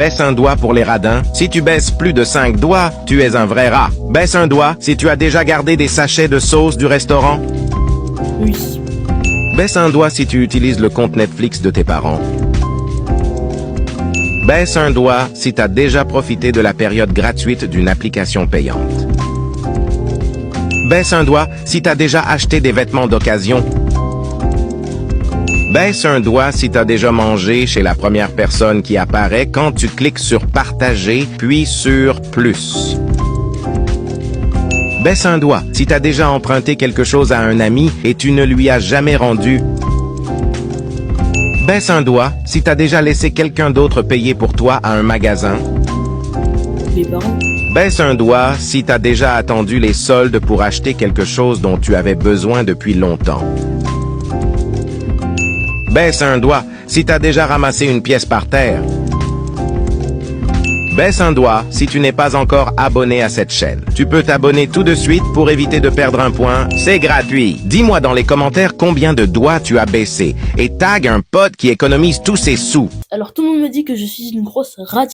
Baisse un doigt pour les radins. Si tu baisses plus de 5 doigts, tu es un vrai rat. Baisse un doigt si tu as déjà gardé des sachets de sauce du restaurant. Oui. Baisse un doigt si tu utilises le compte Netflix de tes parents. Baisse un doigt si tu as déjà profité de la période gratuite d'une application payante. Baisse un doigt si tu as déjà acheté des vêtements d'occasion. Baisse un doigt si tu as déjà mangé chez la première personne qui apparaît quand tu cliques sur Partager, puis sur Plus. Baisse un doigt si tu as déjà emprunté quelque chose à un ami et tu ne lui as jamais rendu. Baisse un doigt si tu as déjà laissé quelqu'un d'autre payer pour toi à un magasin. Les parents. Baisse un doigt si tu as déjà attendu les soldes pour acheter quelque chose dont tu avais besoin depuis longtemps. Baisse un doigt si tu as déjà ramassé une pièce par terre. Baisse un doigt si tu n'es pas encore abonné à cette chaîne. Tu peux t'abonner tout de suite pour éviter de perdre un point. C'est gratuit. Dis-moi dans les commentaires combien de doigts tu as baissé et tag un pote qui économise tous ses sous. Alors tout le monde me dit que je suis une grosse ratine.